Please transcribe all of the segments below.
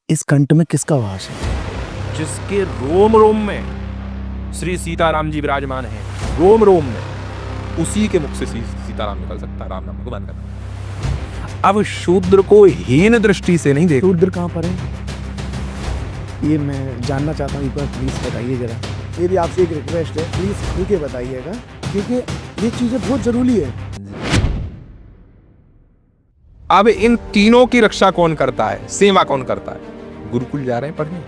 इस कंठ में किसका वास है? जिसके रोम रोम में श्री सीताराम जी विराजमान हैं, रोम रोम में, उसी के मुख से सीताराम निकल सकता है, राम नाम भगवान का नाम। अब शूद्र को हीन दृष्टि से नहीं देख। शूद्र कहाँ पर है? ये मैं जानना चाहता हूँ, एक बार प्लीज बताइए जरा। मेरी आपसे एक रिक्वेस्ट है, प्लीज खुल के बताइएगा, क्योंकि ये चीजें बहुत जरूरी है। अब इन तीनों की रक्षा कौन करता है, सेवा कौन करता है? गुरुकुल जा रहे हैं पढ़ने,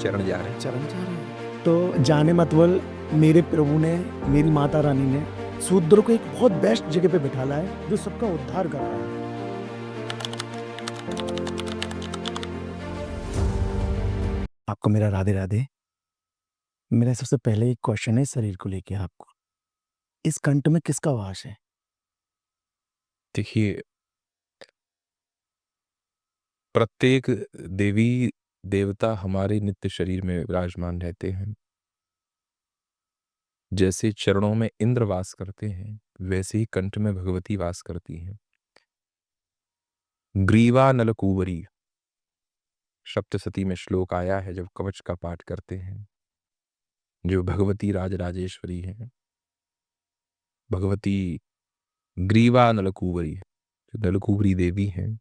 चरण जा रहे हैं। चरण जा रहे हैं तो जाने मतवल मेरे प्रभु ने, मेरी माता रानी ने शूद्र को एक बहुत बेस्ट जगह पे बिठाला है, जो सबका उद्धार कर रहा है। आपको मेरा राधे राधे। मेरा सबसे पहले एक क्वेश्चन है शरीर को लेके आपको। इस कंठ में किसका वास है? देखिए, प्रत्येक देवी देवता हमारे नित्य शरीर में विराजमान रहते हैं। जैसे चरणों में इंद्र वास करते हैं, वैसे ही कंठ में भगवती वास करती हैं। ग्रीवा नलकूवरी सप्तशती में श्लोक आया है, जब कवच का पाठ करते हैं, जो भगवती राजराजेश्वरी हैं, भगवती ग्रीवा नलकूवरी, जो नलकूवरी देवी हैं।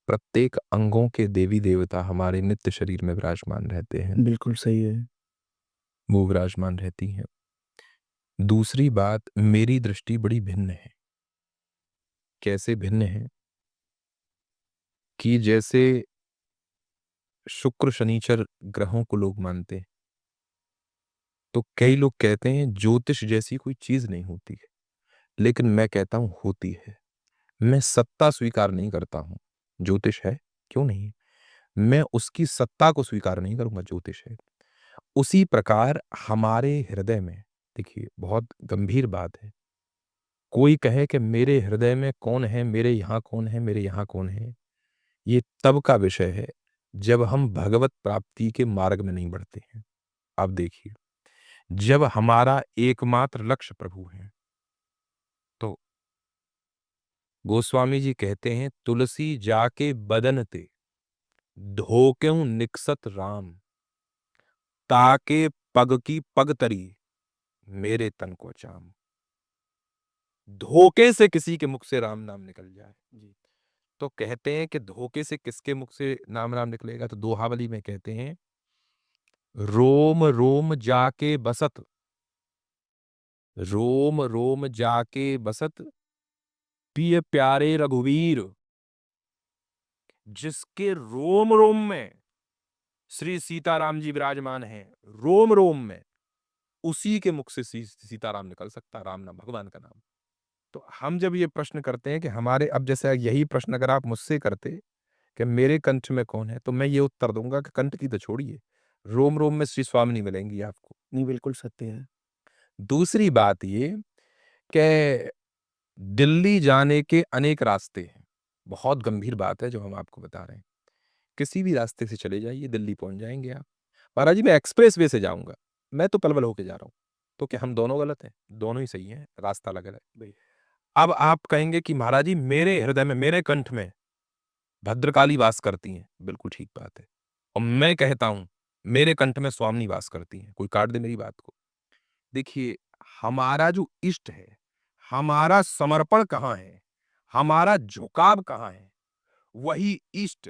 प्रत्येक अंगों के देवी देवता हमारे नित्य शरीर में विराजमान रहते हैं, बिल्कुल सही है। वो विराजमान रहती हैं। दूसरी बात, मेरी दृष्टि बड़ी भिन्न है। कैसे भिन्न है कि जैसे शुक्र शनिचर ग्रहों को लोग मानते हैं, तो कई लोग कहते हैं ज्योतिष जैसी कोई चीज नहीं होती है, लेकिन मैं कहता हूं होती है। मैं सत्ता स्वीकार नहीं करता हूं, ज्योतिष है, क्यों नहीं है, मैं उसकी सत्ता को स्वीकार नहीं करूंगा, ज्योतिष है। उसी प्रकार हमारे हृदय में, देखिए बहुत गंभीर बात है, कोई कहे कि मेरे हृदय में कौन है, मेरे यहां कौन है, मेरे यहां कौन है, ये तब का विषय है जब हम भगवत प्राप्ति के मार्ग में नहीं बढ़ते हैं। आप देखिए, जब हमारा एकमात्र लक्ष्य प्रभु है, तो गोस्वामी जी कहते हैं, तुलसी जाके बदन ते धोक्यों निकसत राम, ताके पग की पग तरी मेरे तन को चाम। धोखे से किसी के मुख से राम नाम निकल जाए जी, तो कहते हैं कि धोखे से किसके मुख से नाम नाम निकलेगा, तो दोहावली में कहते हैं, रोम रोम जाके बसत, रोम रोम जाके बसत, पिय प्यारे रघुवीर। जिसके रोम रोम में श्री सीताराम जी विराजमान हैं, रोम रोम में, उसी के मुख से सीताराम निकल सकता, राम नाम भगवान का नाम। तो हम जब ये प्रश्न करते हैं कि हमारे, अब जैसे यही प्रश्न अगर आप मुझसे करते कि मेरे कंठ में कौन है, तो मैं ये उत्तर दूंगा कि कंठ की तो छोड़िए, रोम रोम में श्री स्वामिनी मिलेंगी आपको। नहीं, बिल्कुल सत्य है। दूसरी बात ये कि दिल्ली जाने के अनेक रास्ते हैं। बहुत गंभीर बात है जो हम आपको बता रहे हैं। किसी भी रास्ते से चले जाइए, दिल्ली पहुंच जाएंगे आप। महाराज जी, मैं एक्सप्रेस वे से जाऊंगा, मैं तो पलवल होके जा रहा हूं, तो क्या हम दोनों गलत हैं? दोनों ही सही हैं, रास्ता अलग है। अब आप कहेंगे कि महाराज जी, मेरे हृदय में, मेरे कंठ में भद्रकाली वास करती हैं, बिल्कुल ठीक बात है। और मैं कहता हूं मेरे कंठ में स्वामिनी वास करती हैं, कोई काट दे मेरी बात को। देखिए, हमारा जो इष्ट है, हमारा समर्पण कहाँ है, हमारा झुकाव कहाँ है, वही इष्ट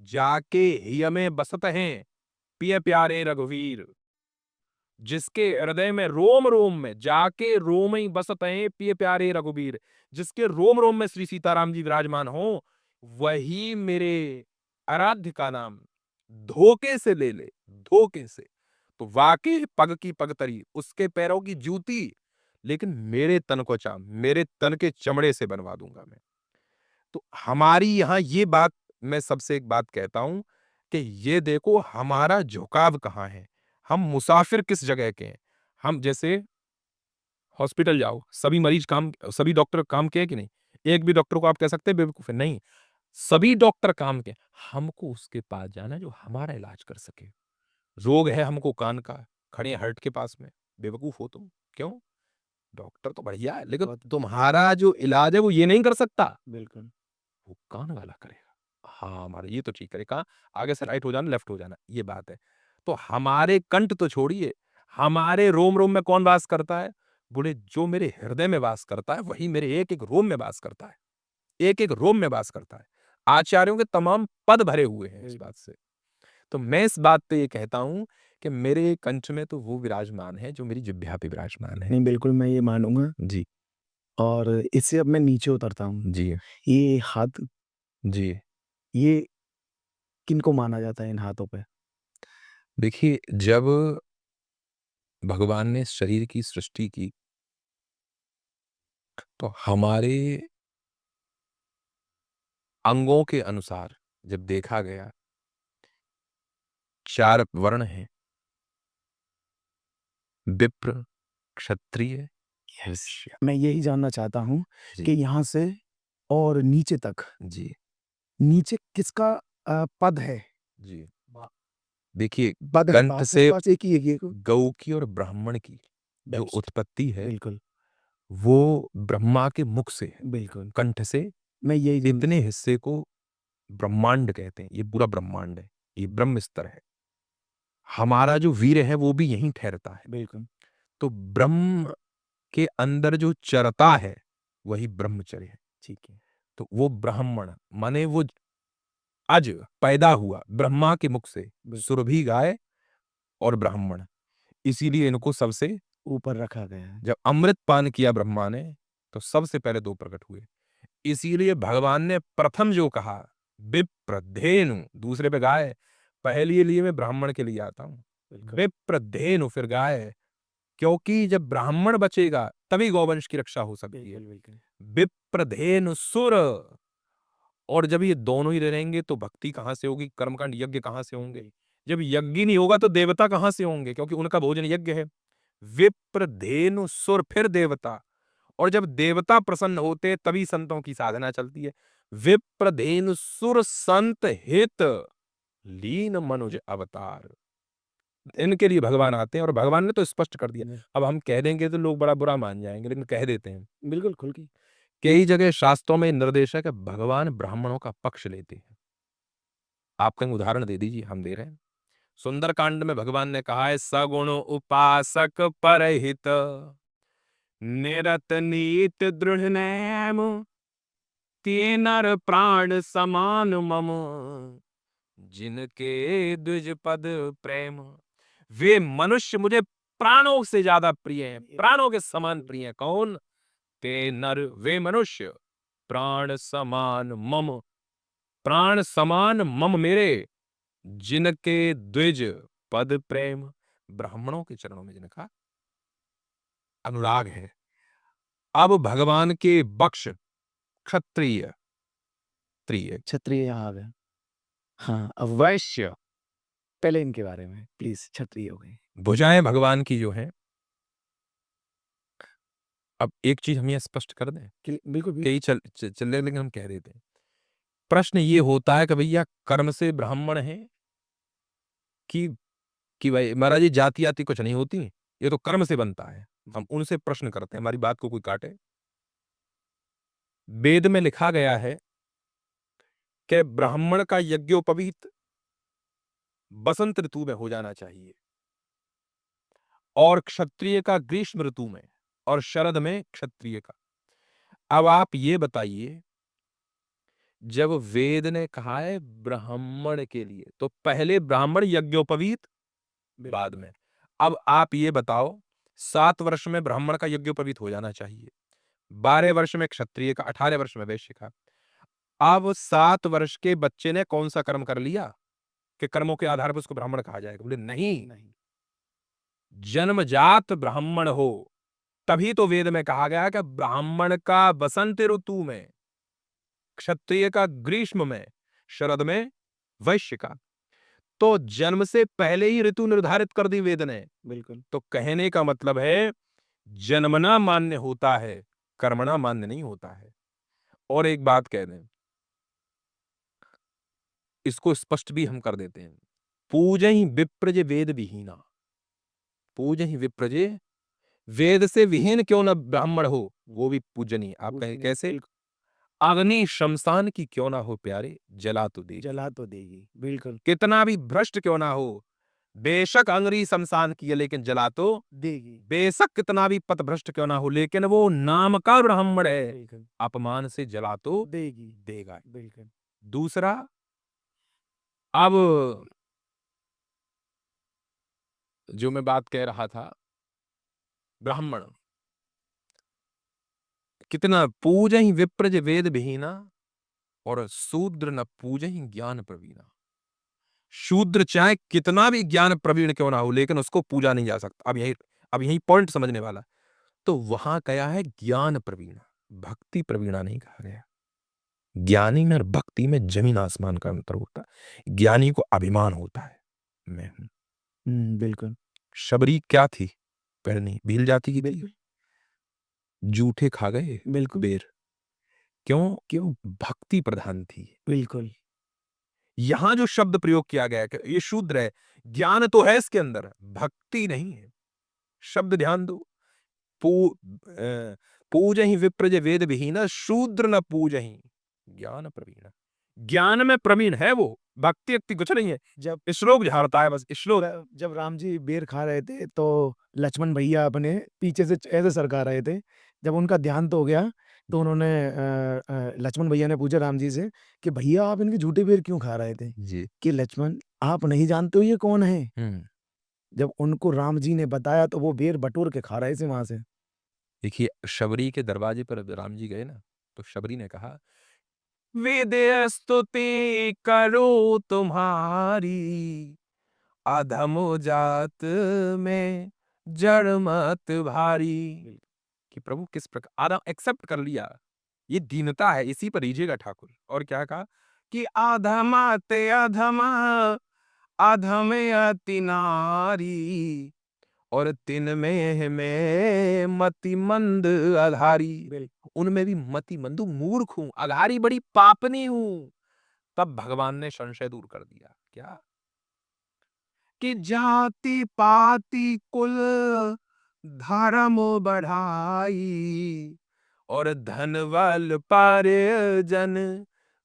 जाके हिय में बसत हैं, पिय प्यारे रघुवीर। जिसके हृदय में रोम रोम में जाके रोम ही बसत हैं, पिय प्यारे रघुवीर। जिसके रोम रोम में श्री सीताराम जी विराजमान हो, वही मेरे आराध्य का नाम धोखे से ले ले, धोखे से। तो वाकई पग की पगतरी, उसके पैरों की जूती, लेकिन मेरे तन को चाम, मेरे तन के चमड़े से बनवा दूंगा मैं। तो हमारी यहां ये बात, मैं सबसे एक बात कहता हूं कि ये देखो हमारा झुकाव कहां है, हम मुसाफिर किस जगह के हैं। हम जैसे हॉस्पिटल जाओ, सभी मरीज काम, सभी डॉक्टर काम के हैं कि नहीं? एक भी डॉक्टर को आप कह सकते हैं बेवकूफ है? नहीं, सभी डॉक्टर काम के। हमको उसके पास जाना है जो हमारा इलाज कर सके। रोग है हमको कान का, खड़े हैं हार्ट के पास में, बेवकूफ हो तुम? क्यों? डॉक्टर तो बढ़िया है, लेकिन तुम्हारा जो इलाज है वो ये नहीं कर सकता, बिल्कुल। वो कान वाला करेगा। हाँ, हमारे ये तो ठीक है, कहाँ आगे से राइट हो जाना, लेफ्ट हो जाना, ये बात है। तो हमारे कंठ तो छोड़िए, हमारे रोम-रोम में कौन वास करता है? बोले जो मेरे हृदय में वास करता है, वही मेरे एक-एक रोम में वास करता है। एक-एक रोम में वास करता है। आचार्यों के तमाम पद भरे हुए हैं इस बात से। तो मैं इस बात पे ये कहता हूँ कि मेरे कंठ में तो वो विराजमान है जो मेरी जिह्वा पे विराजमान है। नहीं, बिल्कुल मैं ये मानूँगा जी, और इससे अब मैं नीचे उतरता हूँ। जी, ये हाथ, जी। ये किनको माना जाता है इन हाथों पे? देखिए, जब भगवान ने शरीर की सृष्टि की, तो हमारे अंगों के अनुसार जब देखा गया, 4 वर्ण हैं, विप्र, क्षत्रिय, वैश्य। मैं यही जानना चाहता हूँ जी, कि यहाँ से और नीचे तक, जी, नीचे किसका पद है? जी। देखिए, पद है, कंठ पास से पास एक ही है ये को गौ की और ब्राह्मण की जो बेस्ट, उत्पत्ति है, बिल्कुल, वो ब्रह्मा के मुख से है। बिल्कुल। कंठ से मैं यही जान इतने हिस्से को ब्रह्मांड कहते हैं। ये पूरा ब्रह्मांड है। ये ब्रह्म स्तर है। हमारा जो वीर है वो भी यहीं ठहरता है। बिल्कुल, तो ब्रह्म के अंदर जो चरता है वही ब्रह्मचर्य है। ठीक है। तो वो ब्राह्मण माने वो अज पैदा हुआ ब्रह्मा के मुख से, बिल सुरभि गाय और ब्राह्मण। इसीलिए इनको सबसे ऊपर रखा गया है। जब अमृत पान किया ब्रह्मा ने तो सबसे पहले 2 प्रकट हुए। इसीलिए भगवान ने प्रथम जो कहा विप्रधेनु, दूसरे पे गाय, पहले लिए मैं ब्राह्मण के लिए आता हूँ। बिल्कुल, विप्रधेनु फिर गाय, क्योंकि जब ब्राह्मण बचेगा तभी गौवंश की रक्षा हो सकती है। बिल्कुल, बिल्कुल। विप्रधेनु सुर, और जब ये दोनों ही रहेंगे तो भक्ति कहाँ से होगी, कर्मकांड यज्ञ कहाँ से होंगे? जब यज्ञ ही नहीं होगा तो देवता कहाँ से होंगे, क्योंकि उनका भोजन यज्ञ है। विप्रधेनु सुर फिर देवता, और जब देवता प्रसन्न होते हैं तभी संतों की साधना चलती है। विप्रधेनु सुर संत हित लीन मनुज अवतार, इनके लिए भगवान आते हैं और भगवान ने तो स्पष्ट कर दिया। अब हम कह देंगे तो लोग बड़ा बुरा मान जाएंगे, लेकिन कह देते हैं। बिल्कुल, खुल के कई जगह शास्त्रों में निर्देश है कि भगवान ब्राह्मणों का पक्ष लेते हैं। आप कहीं उदाहरण दे दीजिए, हम दे रहे हैं। सुंदरकांड में भगवान ने कहा है सगुण उपासक परहित निरत नीत दृढ़ नैम ते नर प्राण समान मम जिनके द्विज पद प्रेम। वे मनुष्य मुझे प्राणों से ज्यादा प्रिय हैं, प्राणों के समान प्रिय हैं। कौन? ते नर, वे मनुष्य, प्राण समान मम, प्राण समान मम मेरे, जिनके द्विज पद प्रेम, ब्राह्मणों के चरणों में जिनका अनुराग है। अब भगवान के बक्ष क्षत्रिय त्रिय, क्षत्रिय यहाँ आ गए। हाँ, अब वैश्य, पहले इनके बारे में प्लीज़, क्षत्रिय हो गए। भुजाएं भगवान की जो हैं। अब एक चीज हम ये स्पष्ट कर दें, बिल्कुल, बिल्कुल। कई चल रहे लेकिन हम कह देते हैं। प्रश्न ये होता है कि भैया कर्म से ब्राह्मण है कि भाई महाराज जी जाति आति कुछ नहीं होती, ये तो कर्म से बनता है। हम उनसे प्रश्न करते हैं, हमारी बात को कोई काटे। वेद में लिखा गया है कि ब्राह्मण का यज्ञोपवीत बसंत ऋतु में हो जाना चाहिए, और क्षत्रिय का ग्रीष्म ऋतु में, और शरद में क्षत्रिय का। अब आप ये बताइए, जब वेद ने कहा है ब्राह्मण के लिए तो पहले ब्राह्मण यज्ञोपवीत, बाद में। अब आप ये बताओ, 7 वर्ष में ब्राह्मण का यज्ञोपवीत हो जाना चाहिए, 12 वर्ष में क्षत्रिय का, 18 वर्ष में वैश्य का। अब 7 वर्ष के बच्चे ने कौन सा कर्म कर लिया कि कर्मों के आधार पर उसको ब्राह्मण कहा जाएगा? बोले नहीं, नहीं, जन्मजात ब्राह्मण हो तभी तो वेद में कहा गया कि ब्राह्मण का बसंत ऋतु में, क्षत्रिय का ग्रीष्म में, शरद में, वैश्य का। तो जन्म से पहले ही ऋतु निर्धारित कर दी वेद ने। बिल्कुल। तो कहने का मतलब है जन्मना मान्य होता है, कर्मणा मान्य नहीं होता है। और एक बात कह दें, इसको स्पष्ट भी हम कर देते हैं। पूजहि विप्रजे वेद विहीना, पूजहि विप्रजे, वेद से विहीन क्यों न ब्राह्मण हो वो भी पूजनीय। आप कहें कैसे? अग्नि शमशान की क्यों ना हो प्यारे, जला तो देगी। जला तो देगी, बिल्कुल कितना भी भ्रष्ट क्यों ना हो, बेशक अग्नि शमशान की है लेकिन जला तो, देगी, बेशक कितना भी पथभ्रष्ट क्यों ना हो लेकिन वो नाम का ब्राह्मण है, बिल्कुल अपमान से जला तो देगी, देगा। बिल्कुल। दूसरा, अब जो मैं बात कह रहा था, ब्राह्मण कितना पूजहि विप्रज वेद विहीना और शूद्र न पूजहि ज्ञान प्रवीणा। शूद्र चाहे कितना भी ज्ञान प्रवीण क्यों ना हो लेकिन उसको पूजा नहीं जा सकता। अब यही पॉइंट समझने वाला। तो वहां कहा है ज्ञान प्रवीणा, भक्ति प्रवीणा नहीं कहा गया। ज्ञानी में और भक्ति में जमीन आसमान का अंतर होता है। ज्ञानी को अभिमान होता है, मैं हूं। बिल्कुल, शबरी क्या थी? पहले भील जाति की थी, बिल्कुल, जूठे खा गए बिल्कुल, बेर। क्यों? क्यों? भक्ति प्रधान थी। बिल्कुल, यहां जो शब्द प्रयोग किया गया है कि ये शूद्र है, ज्ञान तो है इसके अंदर, भक्ति नहीं है। शब्द ध्यान दो। पूजहि विप्रज वेद विहीन शूद्र न पूजहि ज्ञान प्रवीण। ज्ञान में प्रवीण है वो, भक्ति भक्ति कुछ नहीं है। जब श्लोक झाड़ता है बस, श्लोक। जब राम जी बेर खा रहे थे तो लक्ष्मण भैया अपने पीछे से ऐसे सरका रहे थे। जब उनका ध्यान तो हो गया तो उन्होंने लक्ष्मण भैया ने पूछा राम जी से कि भैया आप इनके झूठे बेर क्यों खा रहे थे? जी। कि लक्ष्मण आप नहीं जानते हो ये कौन है? जब उनको राम जी ने बताया तो वो बेर बटोर के खा रहे थे वहां से। देखिए, शबरी के दरवाजे पर राम जी गए ना, तो शबरी ने कहा, वेद स्तुति करो तुम्हारी, अधमो जात में जड़ मत भारी। कि प्रभु किस प्रकार आधा एक्सेप्ट कर लिया, ये दीनता है, इसी पर रीझेगा ठाकुर। और क्या कहा कि अधमाते अधमा अधम अति नारी और तिन में मति मंद आधारी। उनमें भी मति मंद हूं, मूर्ख हूं, आधारी बड़ी पापनी हूं। तब भगवान ने संशय दूर कर दिया। क्या? कि जाति पाति कुल धर्म बढ़ाई और धनवल परिजन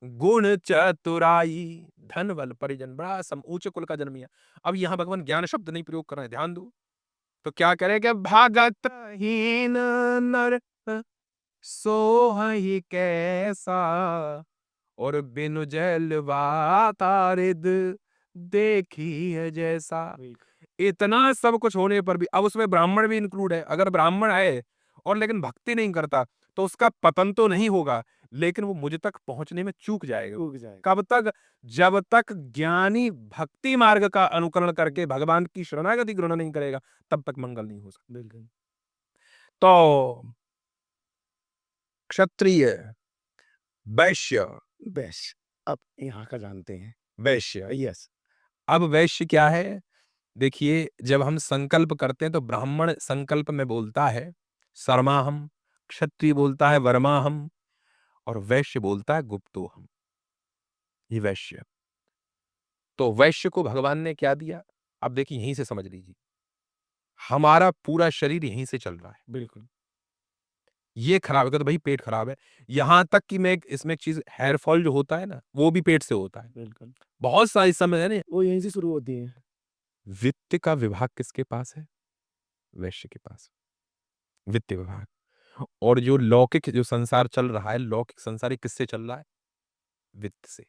गुण चतुराई। धनवल परिजन, बड़ा ऊंच कुल का जन्म। अब यहां भगवान ज्ञान शब्द नहीं प्रयोग कर रहे हैं, ध्यान दो। तो क्या करेंगे? भागत हीन नर सोहहि कैसा और बिनु जलवा तारिद देखी है जैसा। इतना सब कुछ होने पर भी अब उसमें ब्राह्मण भी इंक्लूड है। अगर ब्राह्मण है और लेकिन भक्ति नहीं करता तो उसका पतन तो नहीं होगा, लेकिन वो मुझ तक पहुंचने में चूक जाएगा। कब तक? जब तक ज्ञानी भक्ति मार्ग का अनुकरण करके भगवान की शरणागति ग्रहण नहीं करेगा, तब तक मंगल नहीं हो सकता। बिल्कुल। तो क्षत्रिय, वैश्य, बेस्ट। अब यहाँ का जानते हैं। वैश्य। यस। अब वैश्य क्या है? देखिए, जब हम संकल्प करते हैं तो ब्राह्मण संकल्प में बोलता है सर्माहम, क्षत्रिय बोलता है वर्माहम और वैश्य बोलता है गुप्तोहम। ये वैश्य। तो वैश्य को भगवान ने क्या दिया? अब देखिए, यहीं से समझ लीजिए, हमारा पूरा शरीर यहीं से चल रहा है। बिल्कुल। ये खराब है तो भाई पेट खराब है। यहां तक कि मैं इसमें एक चीज, हेयर फॉल जो होता है ना, वो भी पेट से होता है। बिल्कुल। बहुत सारी समय है ना। वो यहीं से शुरू होती है। वित्त का विभाग किसके पास है? वैश्य के पास, वित्त विभाग। और जो लौकिक जो संसार चल रहा है, लौकिक संसार, ये किससे चल रहा है? वित्त से।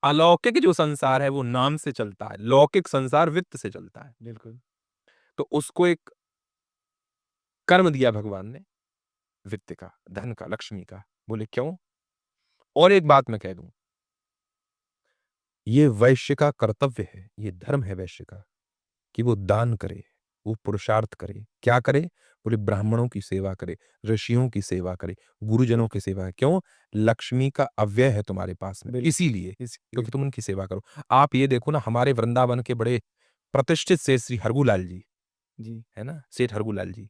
अलौकिक जो संसार है वो नाम से चलता है, लौकिक संसार वित्त से चलता है। बिल्कुल। तो उसको एक कर्म दिया भगवान ने, वित्त का, धन का, लक्ष्मी का। बोले क्यों? और एक बात मैं कह दूं, ये वैश्य का कर्तव्य है, ये धर्म है वैश्य का कि वो दान करे, वो पुरुषार्थ करे। क्या करे? बोले ब्राह्मणों की सेवा करे, ऋषियों की सेवा करे, गुरुजनों की सेवा। क्यों? लक्ष्मी का अव्यय है तुम्हारे पास में, इसीलिए क्योंकि तुम उनकी सेवा करो। आप ये देखो ना, हमारे वृंदावन के बड़े प्रतिष्ठित सेठ श्री हरगूलाल जी, जी। है ना, सेठ हरगूलाल जी,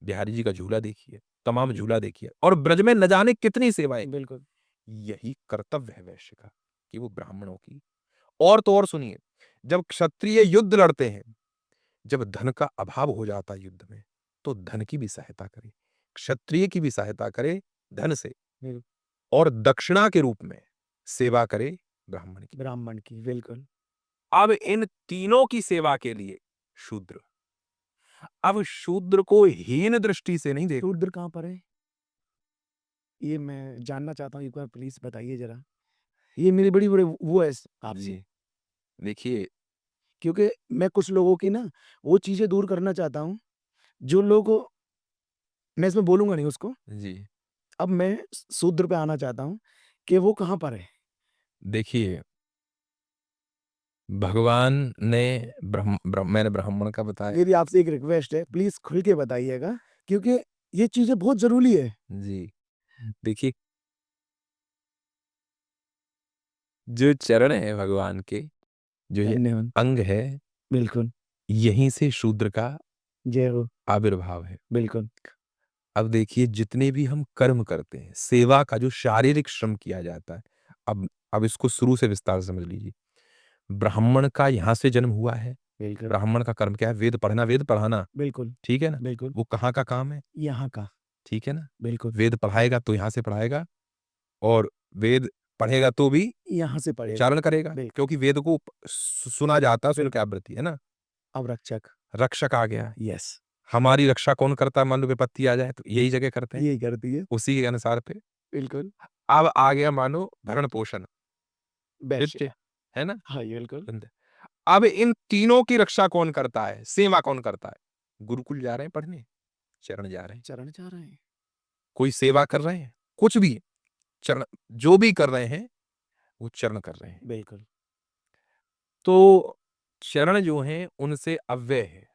बिहारी जी का झूला देखिए, तमाम झूला देखिए, और ब्रज में न जाने कितनी सेवाएं। बिल्कुल। यही कर्तव्य है वैश्य का कि वो ब्राह्मणों की। और तो और सुनिए, जब क्षत्रिय युद्ध लड़ते हैं, जब धन का अभाव हो जाता है युद्ध में, तो धन की भी सहायता करे, क्षत्रिय की भी सहायता करे धन से। और दक्षिणा के रूप में सेवा करे ब्राह्मण की। ब्राह्मण की, बिल्कुल। अब इन तीनों की सेवा के लिए शूद्र, अब शूद्र को हीन दृष्टि से नहीं देख, शूद्र कहाँ पर है? ये मैं जानना चाहता हूँ, एक बार प्लीज बताइए जरा। ये मेरी बड़ी बड़ी वो है आपसे, जी देखिए क्योंकि मैं कुछ लोगों की ना वो चीजें दूर करना चाहता हूँ जो लोग, मैं इसमें बोलूंगा नहीं उसको। जी अब मैं शूद्र पे आना चाहता हूँ कि वो कहाँ पर है। देखिए भगवान ने मैंने ब्राह्मण का बताया। मेरी आपसे एक रिक्वेस्ट है, प्लीज खुल के बताइएगा, क्योंकि ये चीजें बहुत जरूरी है। जी देखिए जो चरण है भगवान के, जो ये धन्यवाद। अंग है, बिल्कुल। यहीं से शूद्र का जय हो। आविर्भाव है। बिल्कुल। अब देखिए जितने भी हम कर्म करते हैं, सेवा का जो शारीरिक श्रम किया जाता है, अब इसको शुरू से विस्तार से समझ लीजिए। ब्राह्मण का यहाँ से जन्म हुआ है। बिल्कुल। ब्राह्मण का कर्म क्या है? वेद पढ़ना, वेद पढ़ाना। बिल्कुल। ठीक है ना? बिल्कुल। वो कहाँ का काम है? यहाँ का। ठीक है ना? बिल्कुल। वेद पढ़ाएगा तो यहाँ से पढ़ाएगा, और वेद पढ़ेगा तो भी यहाँ से पढ़ेगा। उच्चारण करेगा, बिल्कुल। क्योंकि वेद को सुना जाता है, सुन के बिल्कुल। आवृत्ति है ना। अब रक्षक। रक्षक आ गया। यस। हमारी रक्षा कौन करता है? मान लो विपत्ति आ जाए तो यही जगह करते हैं, यही करती है। उसी के अनुसार पे। बिल्कुल। अब आ गया मानो भरण पोषण, बेस्ट। नित्य, है ना? हाँ, ये बिल्कुल। बंद। अब इन तीनों की रक्षा कौन करता है? सेवा कौन करता है? गुरुकुल जा रहे हैं पढ़ने, चरण जा रहे हैं। चरण चाह रहे हैं। कोई सेवा कर रहे हैं, कुछ भी चरण, जो भी कर रहे हैं वो चरण कर रहे हैं। बिल्कुल। तो चरण जो हैं उनसे अव्यय है,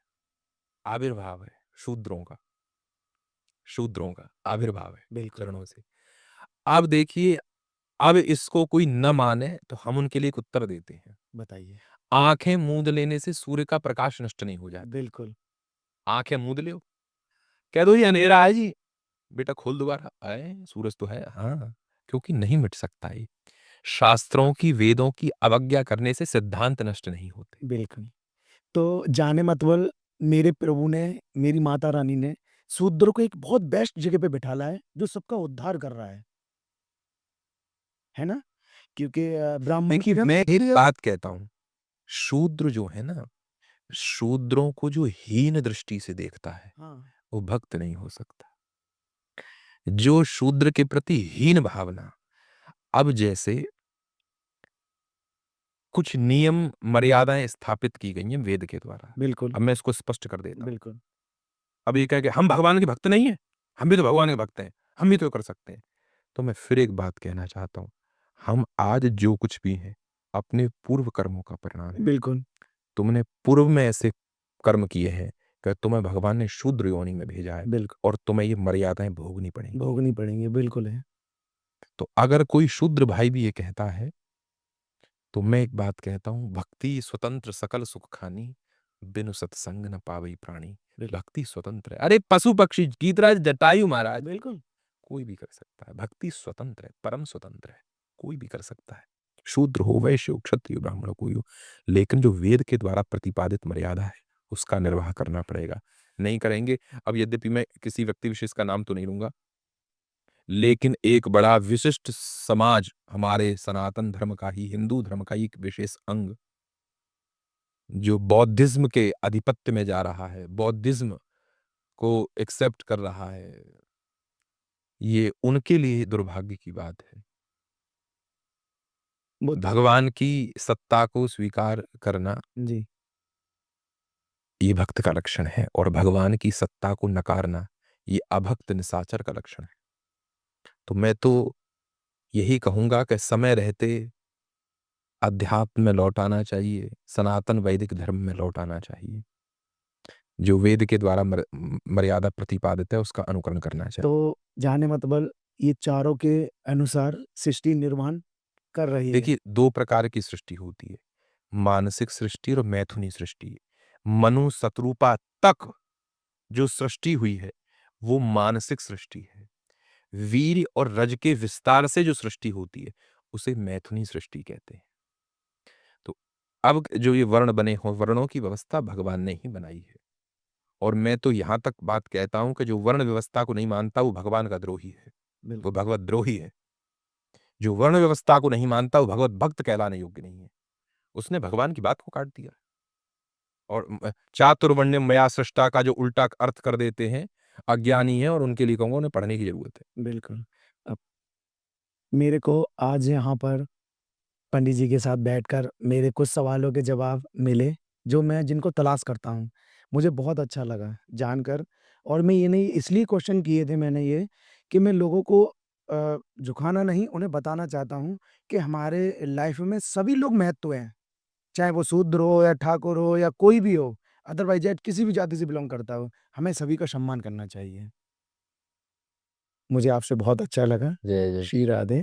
आविर्भाव है शूद्रों का, शूद्रों का आविर्भाव है बिल्कुल। चरणों से। अब देखिए, अब इसको कोई न माने तो हम उनके लिए एक उत्तर देते हैं। बताइए। आंखें मूंद लेने से सूर्य का प्रकाश नष्ट नहीं हो जाता। बिल्कुल। आंखें मूंद लो, कह दो ये अंधेरा है जी, बेटा खोल दोबारा, आए सूरज तो है, हाँ, क्योंकि नहीं मिट सकता ये। शास्त्रों की, वेदों की अवज्ञा करने से सिद्धांत नष्ट नहीं होते। बिल्कुल। तो जाने मतबल मेरे प्रभु ने, मेरी माता रानी ने शूद्र को एक बहुत बेस्ट जगह पे बिठाला है जो सबका उद्धार कर रहा है ना? क्योंकि ब्राह्मण देखिए की हम मैं एक बात कहता हूं, शूद्र जो है ना, शूद्रों को जो हीन दृष्टि से देखता है हाँ। वो भक्त नहीं हो सकता। जो शूद्र के प्रति हीन भावना, अब जैसे कुछ नियम मर्यादाएं स्थापित की गई हैं वेद के द्वारा। बिल्कुल। अब मैं इसको स्पष्ट कर देता हूं। बिल्कुल। अब ये कह के हम भगवान के भक्त नहीं है, हम भी तो भगवान के भक्त हैं, हम भी तो कर सकते हैं। तो मैं फिर एक बात कहना चाहता हूं, हम आज जो कुछ भी हैं अपने पूर्व कर्मों का परिणाम है। बिल्कुल। तुमने पूर्व में ऐसे कर्म किए हैं कि तुम्हें भगवान ने शूद्र योनि में भेजा है, बिल्कुल। और तुम्हें ये मर्यादाएं भोगनी पड़ेंगी। भोगनी पड़ेंगे, बिल्कुल है। तो अगर कोई शूद्र भाई भी ये कहता है, तो मैं एक बात कहता हूं, भक्ति स्वतंत्र सकल सुख खानी, बिनु सत्संग न पावई प्राणी। बिल्कुल। भक्ति स्वतंत्र है। अरे पशु पक्षी, गीतराज जटायु महाराज, बिल्कुल। कोई भी कर सकता है। भक्ति स्वतंत्र है, परम स्वतंत्र है, कोई भी कर सकता है। शूद्र हो, वैश्य हो, क्षत्रिय हो, ब्राह्मण हो, कोई हो, लेकिन जो वेद के द्वारा प्रतिपादित मर्यादा है उसका निर्वाह करना पड़ेगा। नहीं करेंगे, अब यद्यपि मैं किसी व्यक्ति विशेष का नाम तो नहीं लूंगा, लेकिन एक बड़ा विशिष्ट समाज, हमारे सनातन धर्म का ही, हिंदू धर्म का ही एक विशेष अंग, जो बौद्धिज्म के आधिपत्य में जा रहा है, बौद्धिज्म को एक्सेप्ट कर रहा है, ये उनके लिए दुर्भाग्य की बात है। वो तो भगवान की सत्ता को स्वीकार करना जी। ये भक्त का लक्षण है, और भगवान की सत्ता को नकारना ये अभक्त निशाचर का लक्षण है। तो मैं तो यही कहूंगा कि समय रहते अध्यात्म में लौट आना चाहिए, सनातन वैदिक धर्म में लौट आना चाहिए। जो वेद के द्वारा मर्यादा प्रतिपादित है उसका अनुकरण करना चाहिए। तो जाने मतबल ये चारों के अनुसार सृष्टि निर्माण कर रही है। देखिए दो प्रकार की सृष्टि होती है, मानसिक सृष्टि और मैथुनी सृष्टि। मनु शत्रुपा तक जो सृष्टि हुई है वो मानसिक सृष्टि है। वीर और रज के विस्तार से जो सृष्टि होती है उसे मैथुनी सृष्टि कहते हैं। तो अब जो ये वर्ण बने हों, वर्णों की व्यवस्था भगवान ने ही बनाई है, और मैं तो यहां तक बात कहता हूं कि जो वर्ण व्यवस्था को नहीं मानता वो भगवान का द्रोही है, वो बिल्कुल। भगवत द्रोही है। जो वर्ण व्यवस्था को नहीं मानता वो भगवत भक्त कहलाने योग्य नहीं है। उसने भगवान की बात को काट दिया। और चातुर्वर्ण्यम मया सृष्टा का जो उल्टा अर्थ कर देते हैं, अज्ञानी है, और उनके लिए कहूँगा उन्हें पढ़ने की ज़रूरत है। बिल्कुल। अब मेरे को आज यहाँ पर पंडित जी के साथ बैठकर मेरे कुछ सवालों के जवाब मिले, जो मैं जिनको तलाश करता हूँ। मुझे बहुत अच्छा लगा जानकर, और मैं ये नहीं इसलिए क्वेश्चन किए थे मैंने ये, कि मैं लोगों को झुकाना नहीं, उन्हें बताना चाहता हूँ कि हमारे लाइफ में सभी लोग महत्व हैं। चाहे वो शूद्र हो या ठाकुर हो या कोई भी हो, अदरवाइज़ दैट किसी भी जाति से बिलॉन्ग करता हो, हमें सभी का सम्मान करना चाहिए। मुझे आपसे बहुत अच्छा लगा। जय जय श्री राधे।